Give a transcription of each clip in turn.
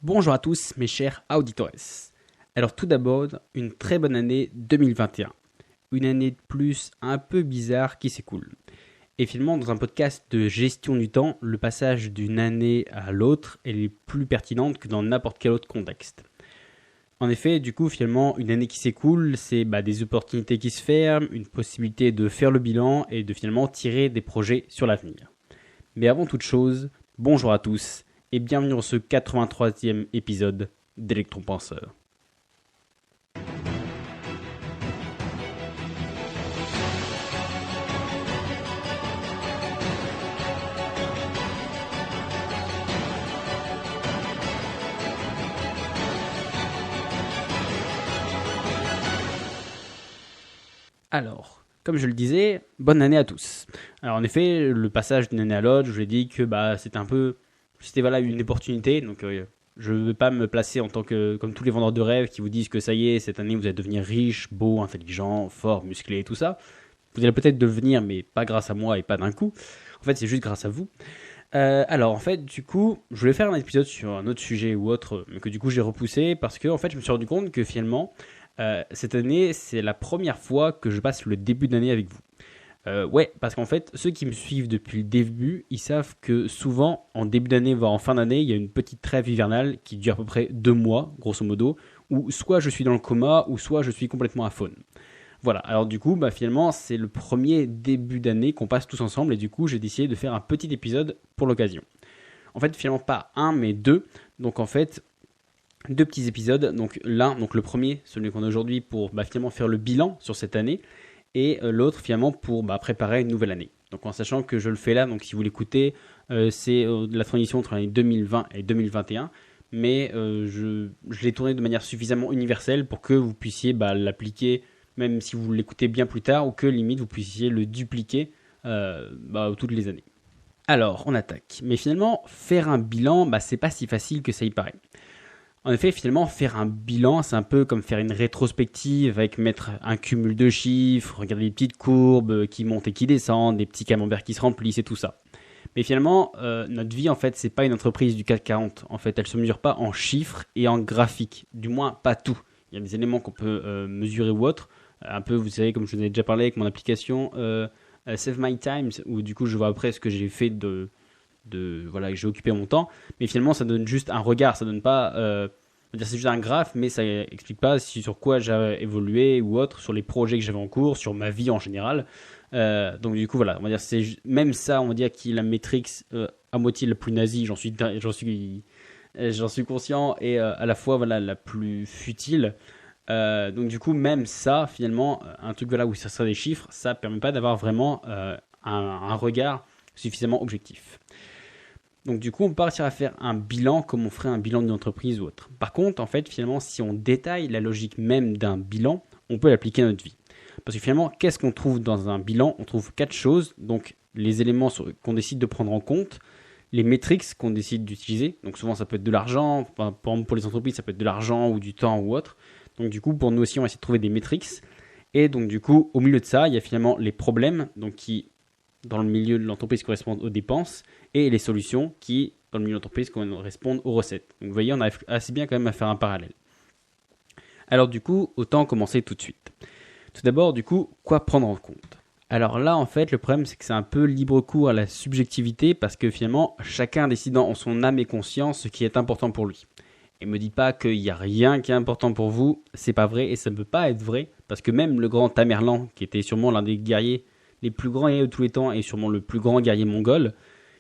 Bonjour à tous mes chers auditores. Alors tout d'abord, une très bonne année 2021. Une année de plus un peu bizarre qui s'écoule. Et finalement, dans un podcast de gestion du temps, le passage d'une année à l'autre est plus pertinente que dans n'importe quel autre contexte. En effet, du coup, finalement, une année qui s'écoule, c'est des opportunités qui se ferment, une possibilité de faire le bilan et de finalement tirer des projets sur l'avenir. Mais avant toute chose, bonjour à tous et bienvenue dans ce 83e épisode d'Electron Penseur. Alors, comme je le disais, bonne année à tous. Alors en effet, le passage d'une année à l'autre, je vous ai dit que c'était une opportunité, donc je ne vais pas me placer en tant que, comme tous les vendeurs de rêves qui vous disent que ça y est, cette année vous allez devenir riche, beau, intelligent, fort, musclé et tout ça. Vous allez peut-être devenir, mais pas grâce à moi et pas d'un coup. En fait, c'est juste grâce à vous. Alors en fait, du coup, je voulais faire un épisode sur un autre sujet ou autre, mais que du coup j'ai repoussé parce que en fait, je me suis rendu compte que finalement, cette année, c'est la première fois que je passe le début d'année avec vous. Ouais, parce qu'en fait, ceux qui me suivent depuis le début, ils savent que souvent, en début d'année, voire en fin d'année, il y a une petite trêve hivernale qui dure à peu près 2 mois, grosso modo, où soit je suis dans le coma, ou soit je suis complètement à faune. Voilà, alors du coup, finalement, c'est le premier début d'année qu'on passe tous ensemble, et du coup, j'ai décidé de faire un petit épisode pour l'occasion. En fait, finalement, pas un, mais deux. Donc en fait, deux petits épisodes. Donc le premier, celui qu'on a aujourd'hui, pour finalement faire le bilan sur cette année, et l'autre finalement pour préparer une nouvelle année. Donc en sachant que je le fais là, donc si vous l'écoutez, c'est la transition entre l'année 2020 et 2021, mais je l'ai tourné de manière suffisamment universelle pour que vous puissiez l'appliquer, même si vous l'écoutez bien plus tard, ou que limite vous puissiez le dupliquer toutes les années. Alors, on attaque. Mais finalement, faire un bilan, c'est pas si facile que ça y paraît. En effet, finalement, faire un bilan, c'est un peu comme faire une rétrospective avec mettre un cumul de chiffres, regarder les petites courbes qui montent et qui descendent, des petits camemberts qui se remplissent et tout ça. Mais finalement, notre vie, en fait, c'est pas une entreprise du CAC 40. En fait, elle se mesure pas en chiffres et en graphiques. Du moins, pas tout. Il y a des éléments qu'on peut mesurer ou autres. Un peu, vous savez, comme je vous ai déjà parlé avec mon application Save My Times, où du coup, je vois après ce que j'ai fait que j'ai occupé mon temps, mais finalement ça donne juste un regard, ça donne pas c'est juste un graphe, mais ça explique pas sur quoi j'ai évolué ou autre, sur les projets que j'avais en cours, sur ma vie en général. Donc du coup voilà, on va dire même ça, on va dire qu'il est la métrique à moitié la plus nazie, j'en suis conscient, et à la fois la plus futile. Donc du coup même ça finalement, un truc où ça serait des chiffres, ça permet pas d'avoir vraiment un regard suffisamment objectif. Donc du coup, on peut partir à faire un bilan comme on ferait un bilan d'une entreprise ou autre. Par contre, en fait, finalement, si on détaille la logique même d'un bilan, on peut l'appliquer à notre vie. Parce que finalement, qu'est-ce qu'on trouve dans un bilan ? On trouve 4 choses. Donc les éléments qu'on décide de prendre en compte, les métriques qu'on décide d'utiliser. Donc souvent, ça peut être de l'argent. Par exemple, pour les entreprises, ça peut être de l'argent ou du temps ou autre. Donc du coup, pour nous aussi, on va essayer de trouver des métriques. Et donc du coup, au milieu de ça, il y a finalement les problèmes, donc qui dans le milieu de l'entreprise correspondent aux dépenses, et les solutions qui, dans le milieu de l'entreprise, correspondent aux recettes. Donc vous voyez, on arrive assez bien quand même à faire un parallèle. Alors du coup, autant commencer tout de suite. Tout d'abord, du coup, quoi prendre en compte ? Alors là, en fait, le problème, c'est que c'est un peu libre cours à la subjectivité, parce que finalement, chacun décide en son âme et conscience ce qui est important pour lui. Et me dites pas qu'il n'y a rien qui est important pour vous, c'est pas vrai, et ça ne peut pas être vrai, parce que même le grand Tamerlan, qui était sûrement l'un des guerriers les plus grands guerriers de tous les temps et sûrement le plus grand guerrier mongol,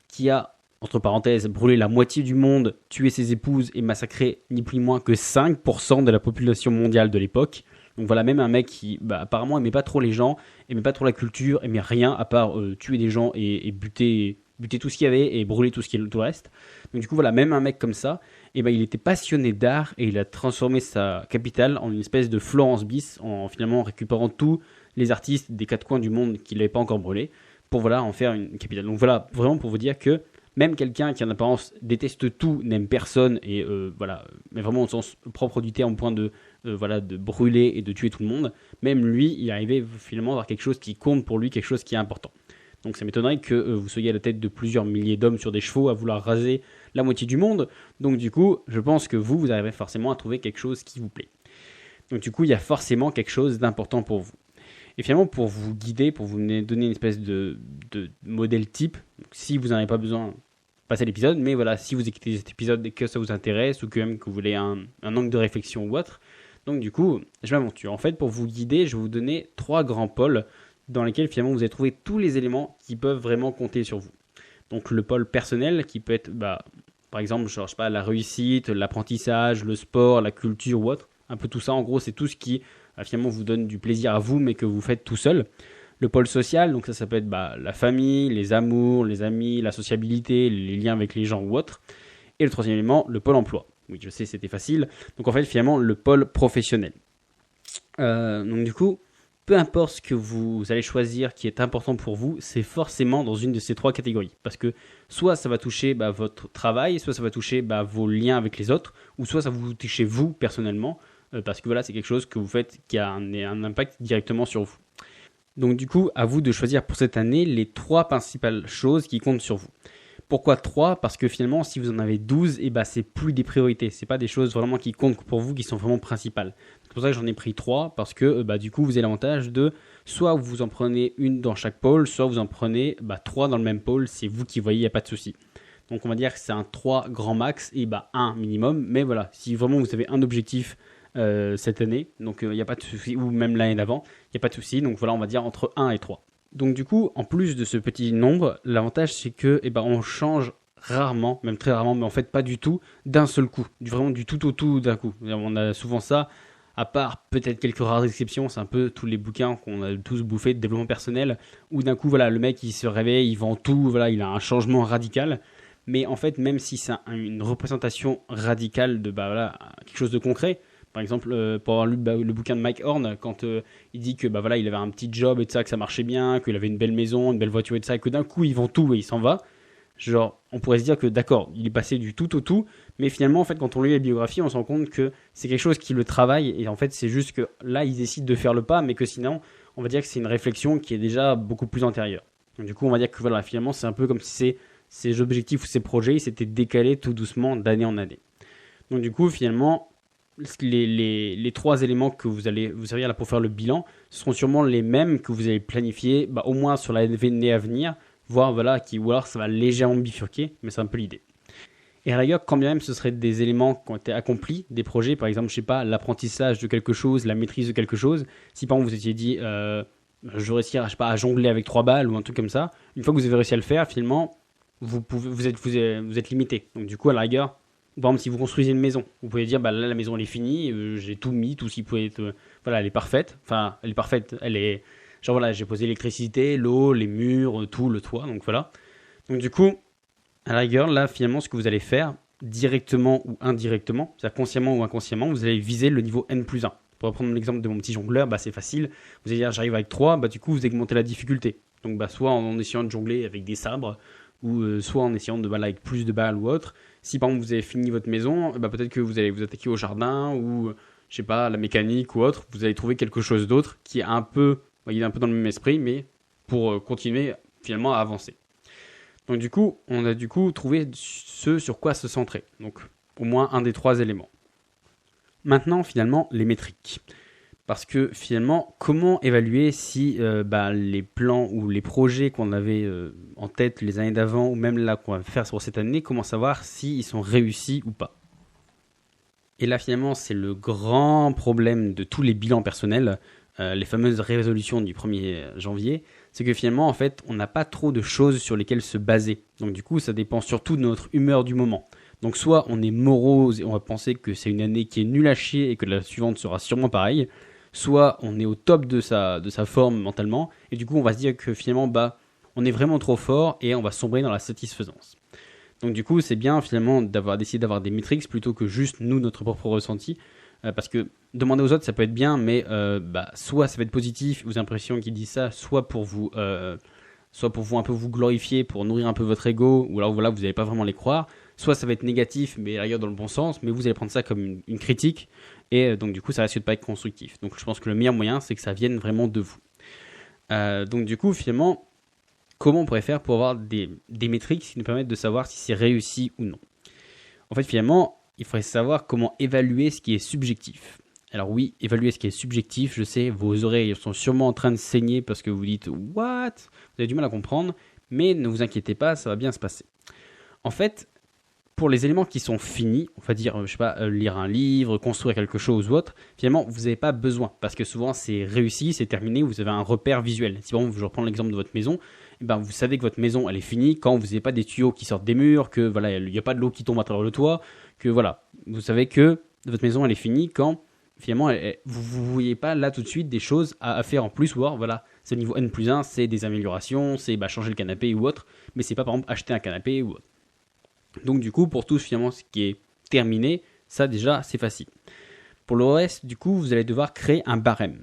qui a, entre parenthèses, brûlé la moitié du monde, tué ses épouses et massacré ni plus ni moins que 5% de la population mondiale de l'époque. Donc voilà, même un mec qui apparemment aimait pas trop les gens, aimait pas trop la culture, aimait rien à part tuer des gens et buter tout ce qu'il y avait et brûler tout le reste. Donc du coup voilà, même un mec comme ça, il était passionné d'art et il a transformé sa capitale en une espèce de Florence bis, en finalement récupérant tous les artistes des 4 coins du monde qui l'avaient pas encore brûlé, pour en faire une capitale. Donc voilà, vraiment pour vous dire que même quelqu'un qui en apparence déteste tout, n'aime personne, et mais vraiment au sens propre du terme, au point de brûler et de tuer tout le monde, même lui, il arrivait finalement à avoir quelque chose qui compte pour lui, quelque chose qui est important. Donc ça m'étonnerait que vous soyez à la tête de plusieurs milliers d'hommes sur des chevaux à vouloir raser la moitié du monde. Donc du coup, je pense que vous arriverez forcément à trouver quelque chose qui vous plaît. Donc du coup, il y a forcément quelque chose d'important pour vous. Et finalement, pour vous guider, pour vous donner une espèce de modèle type, donc si vous n'en avez pas besoin, passez l'épisode, mais voilà, si vous écoutez cet épisode et que ça vous intéresse ou que même que vous voulez un angle de réflexion ou autre, donc du coup, je m'aventure. En fait, pour vous guider, je vais vous donner 3 grands pôles dans lesquels finalement vous allez trouver tous les éléments qui peuvent vraiment compter sur vous. Donc le pôle personnel qui peut être, par exemple, je sais pas, la réussite, l'apprentissage, le sport, la culture ou autre. Un peu tout ça, en gros, c'est tout ce qui finalement vous donne du plaisir à vous, mais que vous faites tout seul. Le pôle social, donc ça peut être la famille, les amours, les amis, la sociabilité, les liens avec les gens ou autres. Et le troisième élément, le pôle emploi. Oui, je sais, c'était facile. Donc en fait, finalement, le pôle professionnel. Donc du coup, peu importe ce que vous allez choisir qui est important pour vous, c'est forcément dans une de ces 3 catégories. Parce que soit ça va toucher votre travail, soit ça va toucher vos liens avec les autres, ou soit ça va vous toucher vous personnellement, parce que voilà, c'est quelque chose que vous faites qui a un impact directement sur vous. Donc du coup, à vous de choisir pour cette année les 3 principales choses qui comptent sur vous. Pourquoi 3 ? Parce que finalement, si vous en avez 12, c'est plus des priorités. C'est pas des choses vraiment qui comptent pour vous, qui sont vraiment principales. C'est pour ça que j'en ai pris 3, parce que du coup, vous avez l'avantage de soit vous en prenez une dans chaque pôle, soit vous en prenez 3 dans le même pôle. C'est vous qui voyez, il n'y a pas de souci. Donc on va dire que c'est un 3 grand max et 1 minimum. Mais voilà, si vraiment vous avez un objectif cette année, donc il n'y a pas de souci, ou même l'année d'avant, il n'y a pas de souci. Donc voilà, on va dire entre 1 et 3. Donc du coup, en plus de ce petit nombre, l'avantage c'est que on change rarement, même très rarement, mais en fait pas du tout, d'un seul coup, vraiment du tout au tout d'un coup. On a souvent ça, à part peut-être quelques rares exceptions, c'est un peu tous les bouquins qu'on a tous bouffés de développement personnel, où d'un coup voilà, le mec il se réveille, il vend tout, voilà, il a un changement radical. Mais en fait, même si c'est une représentation radicale de quelque chose de concret, par exemple, pour avoir lu le bouquin de Mike Horn, quand il dit que il avait un petit job et de ça, que ça marchait bien, qu'il avait une belle maison, une belle voiture et de ça, et que d'un coup il vend tout et il s'en va. Genre, on pourrait se dire que d'accord, il est passé du tout au tout, mais finalement, en fait, quand on lit la biographie, on se rend compte que c'est quelque chose qui le travaille, et en fait, c'est juste que là, il décide de faire le pas, mais que sinon, on va dire que c'est une réflexion qui est déjà beaucoup plus antérieure. Donc, du coup, on va dire que voilà, finalement, c'est un peu comme si ces objectifs ou ces projets, ils s'étaient décalés tout doucement d'année en année. Donc, du coup, finalement, les 3 éléments que vous allez vous servir là pour faire le bilan, ce seront sûrement les mêmes que vous allez planifier, au moins sur l'année à venir, voire ou alors ça va légèrement bifurquer, mais c'est un peu l'idée. Et à la rigueur, quand bien même ce seraient des éléments qui ont été accomplis, des projets, par exemple, je sais pas, l'apprentissage de quelque chose, la maîtrise de quelque chose, si par exemple vous étiez dit, je réussir, je sais pas, à jongler avec 3 balles ou un truc comme ça, une fois que vous avez réussi à le faire, finalement, vous êtes limité. Donc du coup, à la rigueur, par exemple, si vous construisez une maison, vous pouvez dire, là, la maison elle est finie, j'ai tout mis, tout ce qui pouvait être, elle est parfaite. Enfin, elle est parfaite, elle est, genre voilà, j'ai posé l'électricité, l'eau, les murs, tout, le toit, donc voilà. Donc du coup, à la rigueur, là, finalement, ce que vous allez faire, directement ou indirectement, c'est-à-dire consciemment ou inconsciemment, vous allez viser le niveau N+1. Pour reprendre l'exemple de mon petit jongleur, c'est facile. Vous allez dire, j'arrive avec 3, du coup, vous augmentez la difficulté. Donc, soit en essayant de jongler avec des sabres, ou soit en essayant de avec plus de balles ou autre. Si par exemple vous avez fini votre maison, peut-être que vous allez vous attaquer au jardin ou je sais pas, la mécanique ou autre. Vous allez trouver quelque chose d'autre qui est un peu dans le même esprit, mais pour continuer finalement à avancer. Donc du coup, on a trouvé ce sur quoi se centrer. Donc au moins un des 3 éléments. Maintenant finalement les métriques. Parce que finalement, comment évaluer si les plans ou les projets qu'on avait en tête les années d'avant, ou même là qu'on va faire sur cette année, comment savoir s'ils sont réussis ou pas. Et là finalement, c'est le grand problème de tous les bilans personnels, les fameuses résolutions du 1er janvier, c'est que finalement, en fait, on n'a pas trop de choses sur lesquelles se baser. Donc du coup, ça dépend surtout de notre humeur du moment. Donc soit on est morose et on va penser que c'est une année qui est nulle à chier et que la suivante sera sûrement pareille, soit on est au top de sa forme mentalement, et du coup on va se dire que finalement on est vraiment trop fort et on va sombrer dans la satisfaisance. Donc du coup c'est bien finalement d'essayer d'avoir des métriques plutôt que juste nous, notre propre ressenti, parce que demander aux autres ça peut être bien, mais soit ça va être positif, vous avez l'impression qu'ils disent ça, soit pour vous un peu vous glorifier, pour nourrir un peu votre ego, ou alors voilà, vous n'allez pas vraiment les croire, soit ça va être négatif, mais ailleurs dans le bon sens, mais vous allez prendre ça comme une critique, et donc du coup ça risque de pas être constructif. Donc je pense que le meilleur moyen c'est que ça vienne vraiment de vous. Donc du coup finalement comment on pourrait faire pour avoir des métriques qui nous permettent de savoir si c'est réussi ou non. En fait, finalement, il faudrait savoir comment évaluer ce qui est subjectif. Alors oui, évaluer ce qui est subjectif, je sais, vos oreilles sont sûrement en train de saigner parce que vous dites « What ?» Vous avez du mal à comprendre, mais ne vous inquiétez pas, ça va bien se passer. En fait, pour les éléments qui sont finis, on va dire, je sais pas, lire un livre, construire quelque chose ou autre, finalement, vous n'avez pas besoin, parce que souvent c'est réussi, c'est terminé, vous avez un repère visuel. Si par exemple, je reprends l'exemple de votre maison, eh ben, vous savez que votre maison, elle est finie quand vous n'avez pas des tuyaux qui sortent des murs, que voilà, il n'y a pas de l'eau qui tombe à travers le toit, que voilà, vous savez que votre maison, elle est finie quand finalement, vous ne voyez pas là tout de suite des choses à faire en plus, ou alors voilà, c'est le niveau N+1, c'est des améliorations, c'est changer le canapé ou autre, mais c'est pas par exemple acheter un canapé ou autre. Donc du coup, pour tout finalement ce qui est terminé, ça déjà c'est facile. Pour le reste, du coup, vous allez devoir créer un barème.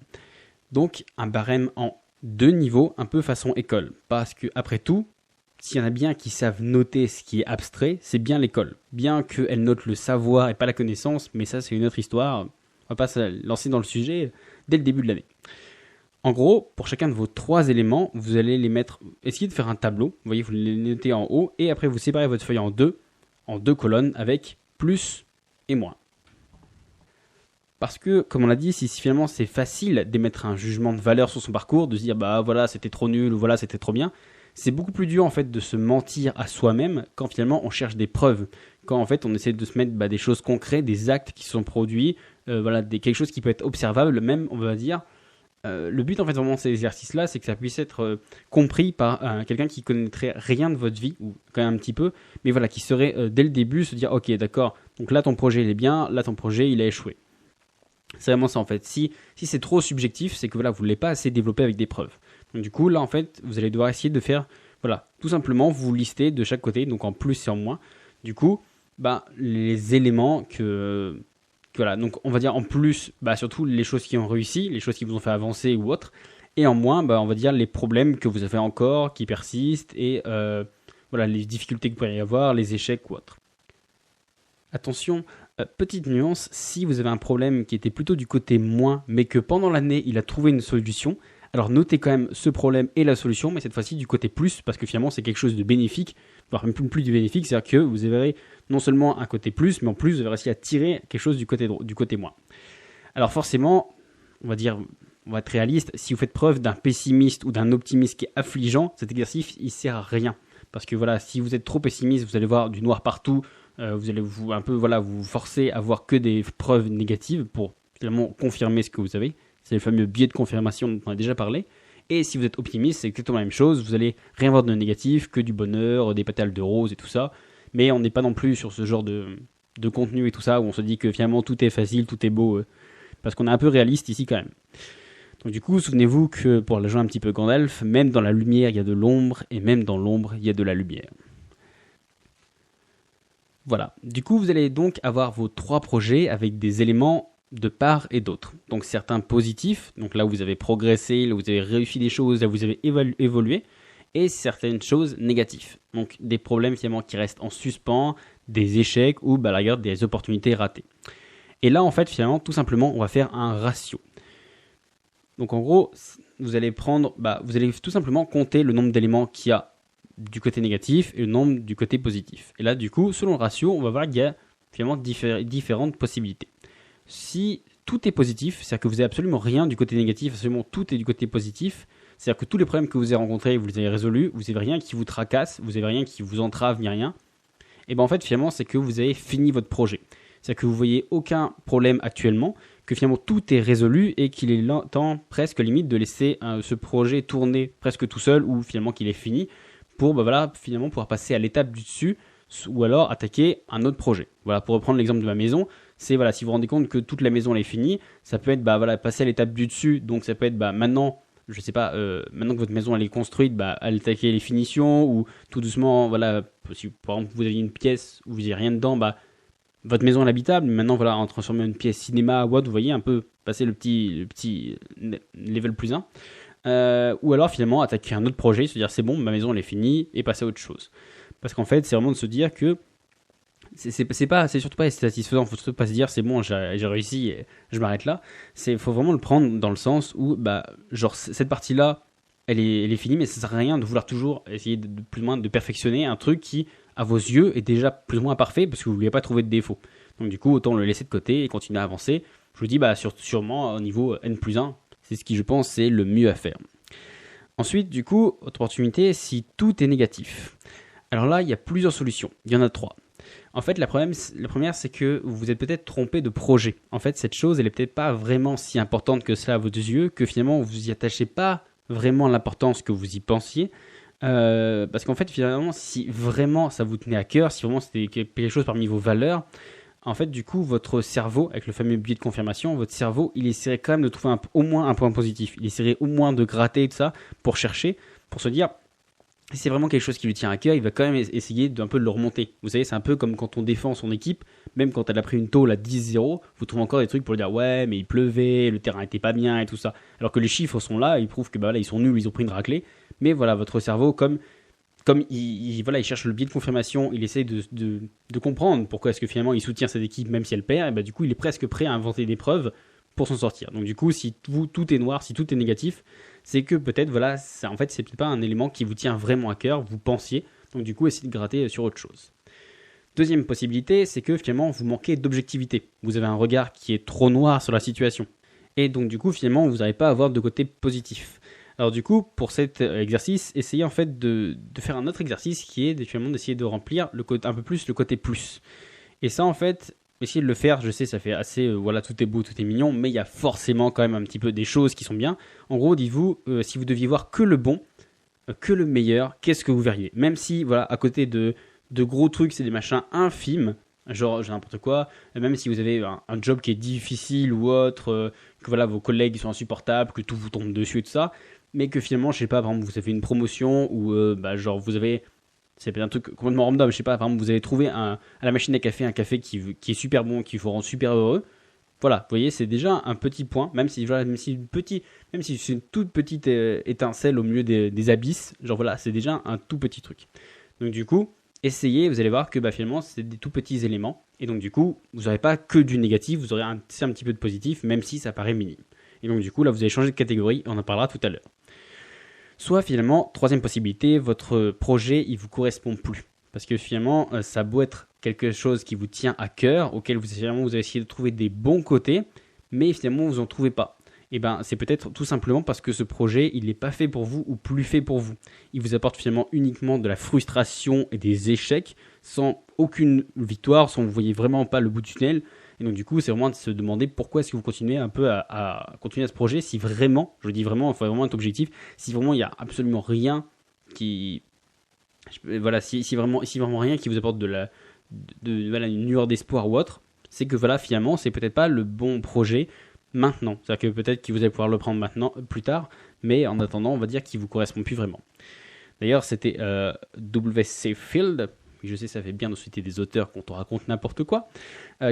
Donc un barème en 2 niveaux, un peu façon école, parce que après tout, s'il y en a bien qui savent noter ce qui est abstrait, c'est bien l'école. Bien qu'elle note le savoir et pas la connaissance, mais ça c'est une autre histoire. On va pas se lancer dans le sujet dès le début de l'année. En gros, pour chacun de vos 3 éléments, vous allez les mettre, essayez de faire un tableau. Vous voyez, vous les notez en haut et après vous séparez votre feuille en deux colonnes avec plus et moins. Parce que, comme on l'a dit, si finalement c'est facile d'émettre un jugement de valeur sur son parcours, de se dire bah voilà c'était trop nul ou voilà c'était trop bien, c'est beaucoup plus dur en fait de se mentir à soi-même quand finalement on cherche des preuves, quand en fait on essaie de se mettre des choses concrètes, des actes qui sont produits, quelque chose qui peut être observable même on va dire. Le but en fait vraiment de ces exercices-là, c'est que ça puisse être compris par quelqu'un qui connaîtrait rien de votre vie, ou quand même un petit peu, mais voilà, qui saurait dès le début se dire ok d'accord, donc là ton projet il est bien, là ton projet il a échoué. C'est vraiment ça en fait. Si c'est trop subjectif, c'est que voilà, vous ne l'avez pas assez développé avec des preuves. Donc du coup là en fait, vous allez devoir essayer de faire, voilà, tout simplement vous listez de chaque côté, donc en plus et en moins. Du coup, les éléments que voilà, donc on va dire en plus, surtout les choses qui ont réussi, les choses qui vous ont fait avancer ou autre, et en moins, on va dire les problèmes que vous avez encore, qui persistent, et voilà, les difficultés que vous pourriez y avoir, les échecs ou autre. Attention, petite nuance, si vous avez un problème qui était plutôt du côté moins, mais que pendant l'année il a trouvé une solution, alors notez quand même ce problème et la solution, mais cette fois-ci du côté plus, parce que finalement c'est quelque chose de bénéfique, voire même plus du bénéfique, c'est-à-dire que vous verrez non seulement un côté plus, mais en plus vous avez réussi à tirer quelque chose du côté moins. Alors forcément, on va être réaliste, si vous faites preuve d'un pessimiste ou d'un optimiste qui est affligeant, cet exercice il sert à rien. Parce que voilà, si vous êtes trop pessimiste, vous allez voir du noir partout, vous allez vous forcer à voir que des preuves négatives pour finalement confirmer ce que vous avez. C'est le fameux biais de confirmation dont on a déjà parlé. Et si vous êtes optimiste, c'est exactement la même chose. Vous allez rien voir de négatif, que du bonheur, des pétales de rose et tout ça. Mais on n'est pas non plus sur ce genre de contenu et tout ça, où on se dit que finalement tout est facile, tout est beau. Parce qu'on est un peu réaliste ici quand même. Donc du coup, souvenez-vous que pour la jouer un petit peu Gandalf, même dans la lumière, il y a de l'ombre, et même dans l'ombre, il y a de la lumière. Voilà. Du coup, vous allez donc avoir vos 3 projets avec des éléments de part et d'autre. Donc certains positifs, donc là où vous avez progressé, là où vous avez réussi des choses, là où vous avez évolué, et certaines choses négatives. Donc des problèmes finalement qui restent en suspens, des échecs ou à la rigueur des opportunités ratées. Et là en fait finalement tout simplement on va faire un ratio. Donc en gros vous allez tout simplement compter le nombre d'éléments qu'il y a du côté négatif et le nombre du côté positif. Et là du coup selon le ratio on va voir qu'il y a finalement différentes possibilités. Si tout est positif, c'est-à-dire que vous n'avez absolument rien du côté négatif, absolument tout est du côté positif, c'est-à-dire que tous les problèmes que vous avez rencontrés, vous les avez résolus, vous n'avez rien qui vous tracasse, vous n'avez rien qui vous entrave ni rien, et en fait finalement c'est que vous avez fini votre projet. C'est-à-dire que vous ne voyez aucun problème actuellement, que finalement tout est résolu et qu'il est temps presque limite de laisser ce projet tourner presque tout seul ou finalement qu'il est fini pour finalement pouvoir passer à l'étape du dessus ou alors attaquer un autre projet. Voilà, pour reprendre l'exemple de ma maison, c'est si vous vous rendez compte que toute la maison elle est finie, ça peut être passer à l'étape du dessus, donc ça peut être maintenant, je sais pas, maintenant que votre maison elle est construite, attaquer les finitions ou tout doucement, si par exemple vous aviez une pièce où vous n'avez rien dedans, votre maison est habitable, mais maintenant en transformer en une pièce cinéma ou autre, vous voyez un peu passer le petit level plus 1. Ou alors finalement attaquer un autre projet, se dire c'est bon, ma maison elle est finie et passer à autre chose. Parce qu'en fait c'est vraiment de se dire que c'est surtout pas satisfaisant, faut surtout pas se dire c'est bon j'ai réussi et je m'arrête là. Faut vraiment le prendre dans le sens où cette partie là elle est finie, mais ça sert à rien de vouloir toujours essayer de plus ou moins de perfectionner un truc qui, à vos yeux, est déjà plus ou moins parfait parce que vous ne vouliez pas trouver de défaut. Donc du coup, autant le laisser de côté et continuer à avancer. Je vous dis, sûrement au niveau N+1, c'est ce qui, je pense, c'est le mieux à faire. Ensuite, du coup, autre opportunité, si tout est négatif. Alors là, il y a plusieurs solutions. Il y en a 3. En fait, la première, c'est que vous vous êtes peut-être trompé de projet. En fait, cette chose, elle est peut-être pas vraiment si importante que cela à vos yeux, que finalement, vous y attachez pas vraiment l'importance que vous y pensiez. Parce qu'en fait, finalement, si vraiment ça vous tenait à cœur, si vraiment c'était quelque chose parmi vos valeurs, en fait, du coup, votre cerveau, avec le fameux biais de confirmation, votre cerveau, il essaierait quand même de trouver au moins un point positif. Il essaierait au moins de gratter tout ça pour chercher, pour se dire, si c'est vraiment quelque chose qui lui tient à cœur, il va quand même essayer d'un peu de le remonter. Vous savez, c'est un peu comme quand on défend son équipe, même quand elle a pris une tôle à 10-0, vous trouvez encore des trucs pour lui dire ouais, mais il pleuvait, le terrain était pas bien et tout ça. Alors que les chiffres sont là, ils prouvent que là, ils sont nuls, ils ont pris une raclée. Mais voilà, votre cerveau, comme il cherche le biais de confirmation, il essaie de comprendre pourquoi est-ce que finalement il soutient cette équipe même si elle perd, et du coup il est presque prêt à inventer des preuves pour s'en sortir. Donc du coup, si tout est noir, si tout est négatif, c'est que peut-être en fait c'est peut-être pas un élément qui vous tient vraiment à cœur, vous pensiez. Donc du coup, essayez de gratter sur autre chose. Deuxième possibilité, c'est que finalement vous manquez d'objectivité. Vous avez un regard qui est trop noir sur la situation. Et donc du coup, finalement, vous n'arrivez pas à avoir de côté positif. Alors du coup, pour cet exercice, essayez en fait de faire un autre exercice qui est finalement d'essayer de remplir un peu plus le côté plus. Et ça en fait, essayez de le faire, je sais ça fait assez, tout est beau, tout est mignon, mais il y a forcément quand même un petit peu des choses qui sont bien. En gros, dites-vous, si vous deviez voir que le bon, que le meilleur, qu'est-ce que vous verriez? Même si, à côté de gros trucs, c'est des machins infimes, genre n'importe quoi, même si vous avez un job qui est difficile ou autre, que vos collègues sont insupportables, que tout vous tombe dessus et tout ça, mais que finalement, je sais pas, par exemple, vous avez une promotion ou vous avez, c'est peut-être un truc complètement random, je sais pas, par exemple, vous avez trouvé à la machine à café un café qui est super bon, qui vous rend super heureux. Voilà, vous voyez, c'est déjà un petit point, même si c'est une toute petite étincelle au milieu des abysses, c'est déjà un tout petit truc. Donc du coup, essayez, vous allez voir que finalement, c'est des tout petits éléments, et donc du coup, vous n'aurez pas que du négatif, vous aurez un petit peu de positif, même si ça paraît minime. Et donc du coup, là, vous allez changer de catégorie, on en parlera tout à l'heure. Soit finalement, troisième possibilité, votre projet, il vous correspond plus. Parce que finalement, ça a beau être quelque chose qui vous tient à cœur, auquel vous avez essayé de trouver des bons côtés, mais finalement, vous n'en trouvez pas. Et c'est peut-être tout simplement parce que ce projet, il n'est pas fait pour vous ou plus fait pour vous. Il vous apporte finalement uniquement de la frustration et des échecs, sans aucune victoire, sans vous voyez vraiment pas le bout du tunnel. Et donc du coup, c'est vraiment de se demander pourquoi est-ce que vous continuez un peu à continuer à ce projet, si vraiment, je dis vraiment, il faut vraiment être objectif, si vraiment il n'y a absolument rien qui... si vraiment rien qui vous apporte une lueur d'espoir ou autre, c'est que finalement, c'est peut-être pas le bon projet maintenant. C'est-à-dire que peut-être que vous allez pouvoir le prendre maintenant, plus tard, mais en attendant, on va dire qu'il vous correspond plus vraiment. D'ailleurs, c'était W.C. Field, je sais ça fait bien de citer des auteurs quand on raconte n'importe quoi,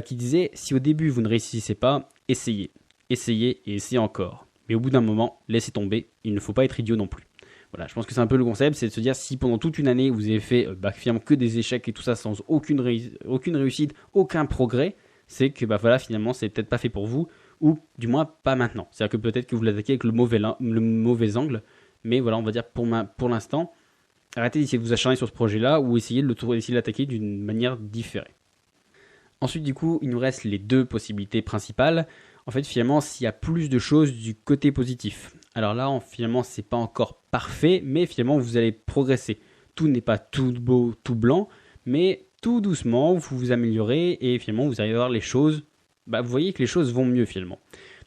qui disait « Si au début vous ne réussissez pas, essayez et essayez encore. Mais au bout d'un moment, laissez tomber, il ne faut pas être idiot non plus. » Voilà, je pense que c'est un peu le concept, c'est de se dire si pendant toute une année vous avez fait finalement que des échecs et tout ça sans aucune réussite, aucun progrès, c'est que finalement c'est peut-être pas fait pour vous, ou du moins pas maintenant. C'est-à-dire que peut-être que vous l'attaquez avec le mauvais angle, mais on va dire pour l'instant, arrêtez d'essayer de vous acharner sur ce projet-là ou essayez de l'attaquer d'une manière différée. Ensuite, du coup, il nous reste les deux possibilités principales. En fait, finalement, s'il y a plus de choses du côté positif. Alors là, finalement, c'est pas encore parfait, mais finalement, vous allez progresser. Tout n'est pas tout beau, tout blanc, mais tout doucement, vous vous améliorez et finalement, vous allez voir les choses. Vous voyez que les choses vont mieux finalement.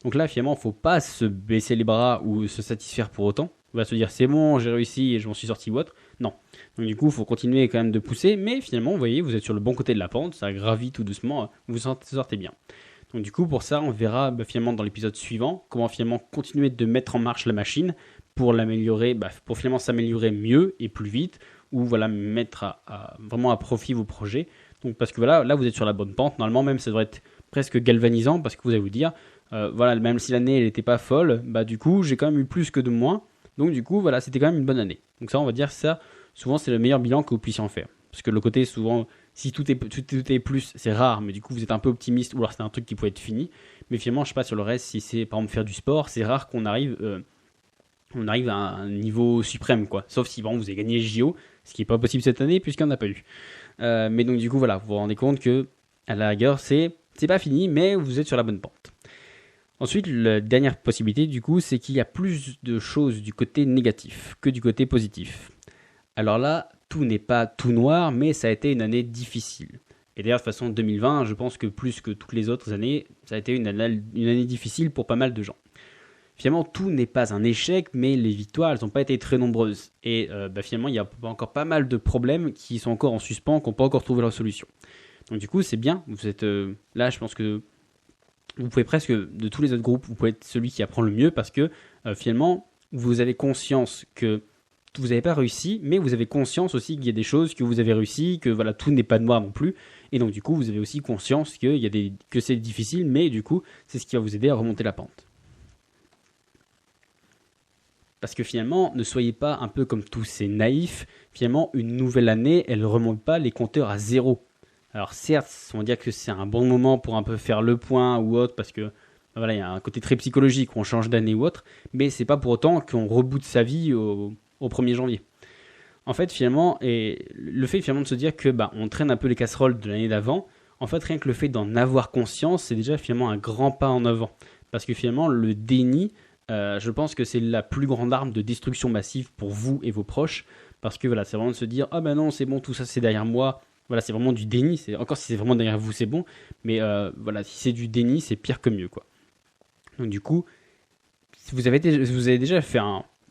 Donc là, finalement, il ne faut pas se baisser les bras ou se satisfaire pour autant. On va se dire c'est bon, j'ai réussi et je m'en suis sorti ou autre. Non. Donc du coup, il faut continuer quand même de pousser, mais finalement, vous voyez, vous êtes sur le bon côté de la pente, ça gravit tout doucement, vous vous sortez bien. Donc du coup, pour ça, on verra finalement dans l'épisode suivant comment finalement continuer de mettre en marche la machine pour l'améliorer, pour finalement s'améliorer mieux et plus vite, ou mettre vraiment à profit vos projets. Donc parce que là, vous êtes sur la bonne pente. Normalement, même ça devrait être presque galvanisant parce que vous allez vous dire, même si l'année elle n'était pas folle, du coup, j'ai quand même eu plus que de moins. Donc du coup, c'était quand même une bonne année. Donc ça, on va dire ça. Souvent, c'est le meilleur bilan que vous puissiez en faire. Parce que le côté, souvent, si tout est plus, c'est rare, mais du coup, vous êtes un peu optimiste, ou alors c'est un truc qui peut être fini. Mais finalement, je sais pas sur le reste, si c'est par exemple faire du sport, c'est rare qu'on arrive on arrive à un niveau suprême, quoi. Sauf si bon, vous avez gagné les JO, ce qui n'est pas possible cette année puisqu'il n'y en a pas eu. Mais donc du coup, voilà, vous vous rendez compte que à la rigueur, c'est pas fini, mais vous êtes sur la bonne pente. Ensuite, la dernière possibilité, du coup, c'est qu'il y a plus de choses du côté négatif que du côté positif. Alors là, tout n'est pas tout noir, mais ça a été une année difficile. Et d'ailleurs, de toute façon, 2020, je pense que plus que toutes les autres années, ça a été une année difficile pour pas mal de gens. Finalement, tout n'est pas un échec, mais les victoires, elles n'ont pas été très nombreuses. Et finalement, il y a encore pas mal de problèmes qui sont encore en suspens, qui n'ont pas encore trouvé leur solution. Donc du coup, c'est bien. Vous êtes là, je pense que vous pouvez presque, de tous les autres groupes, vous pouvez être celui qui apprend le mieux parce que finalement, vous avez conscience que vous n'avez pas réussi, mais vous avez conscience aussi qu'il y a des choses que vous avez réussi, que voilà, tout n'est pas noir non plus. Et donc du coup, vous avez aussi conscience que c'est difficile, mais du coup, c'est ce qui va vous aider à remonter la pente. Parce que finalement, ne soyez pas un peu comme tous ces naïfs. Finalement, une nouvelle année, elle ne remonte pas les compteurs à zéro. Alors certes, on va dire que c'est un bon moment pour un peu faire le point ou autre, parce que voilà, il y a un côté très psychologique où on change d'année ou autre, mais c'est pas pour autant qu'on reboot sa vie au 1er janvier. En fait, finalement, et le fait finalement de se dire que on traîne un peu les casseroles de l'année d'avant, en fait, rien que le fait d'en avoir conscience, c'est déjà finalement un grand pas en avant. Parce que finalement, le déni, je pense que c'est la plus grande arme de destruction massive pour vous et vos proches, parce que voilà, c'est vraiment de se dire ah ben non, c'est bon, tout ça c'est derrière moi. Voilà, c'est vraiment du déni. Encore si c'est vraiment derrière vous, c'est bon. Mais voilà, si c'est du déni, c'est pire que mieux, quoi. Donc du coup, si vous avez déjà fait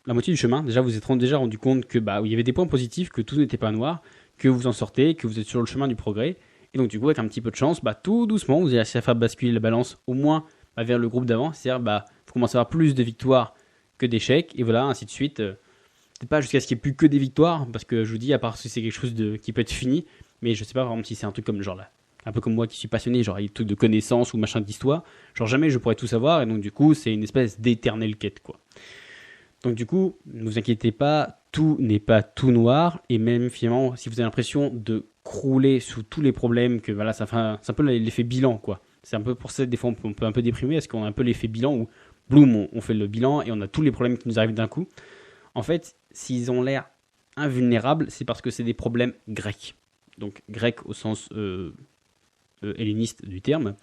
la moitié du chemin. Déjà, vous êtes déjà rendu compte que il y avait des points positifs, que tout n'était pas noir, que vous en sortez, que vous êtes sur le chemin du progrès. Et donc du coup, avec un petit peu de chance, tout doucement, vous allez réussir à faire basculer la balance au moins vers le groupe d'avant. C'est-à-dire, vous commencez à avoir plus de victoires que d'échecs. Et voilà, ainsi de suite. Peut-être pas jusqu'à ce qu'il n'y ait plus que des victoires, parce que je vous dis, à part si c'est quelque chose qui peut être fini. Mais je sais pas vraiment si c'est un truc comme genre là, un peu comme moi qui suis passionné, genre il y a des trucs de connaissances ou machin d'histoire, genre jamais je pourrais tout savoir et donc du coup c'est une espèce d'éternelle quête, quoi. Donc du coup, ne vous inquiétez pas, tout n'est pas tout noir et même finalement si vous avez l'impression de crouler sous tous les problèmes, que voilà, c'est un peu l'effet bilan, quoi. C'est un peu pour ça des fois on peut un peu déprimer parce qu'on a un peu l'effet bilan où bloom, on fait le bilan et on a tous les problèmes qui nous arrivent d'un coup. En fait, s'ils ont l'air invulnérables, c'est parce que c'est des problèmes grecs. Donc grec au sens helléniste du terme,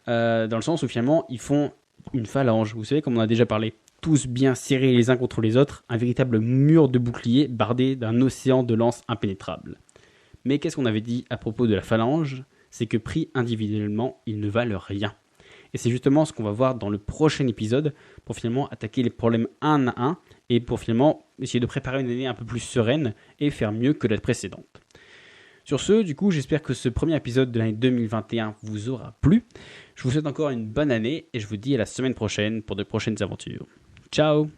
dans le sens où finalement ils font une phalange, vous savez comme on a déjà parlé, tous bien serrés les uns contre les autres, un véritable mur de boucliers bardé d'un océan de lances impénétrables. Mais qu'est-ce qu'on avait dit à propos de la phalange? C'est que pris individuellement, ils ne valent rien. Et c'est justement ce qu'on va voir dans le prochain épisode pour finalement attaquer les problèmes un à un et pour finalement essayer de préparer une année un peu plus sereine et faire mieux que la précédente. Sur ce, du coup, j'espère que ce premier épisode de l'année 2021 vous aura plu. Je vous souhaite encore une bonne année et je vous dis à la semaine prochaine pour de prochaines aventures. Ciao!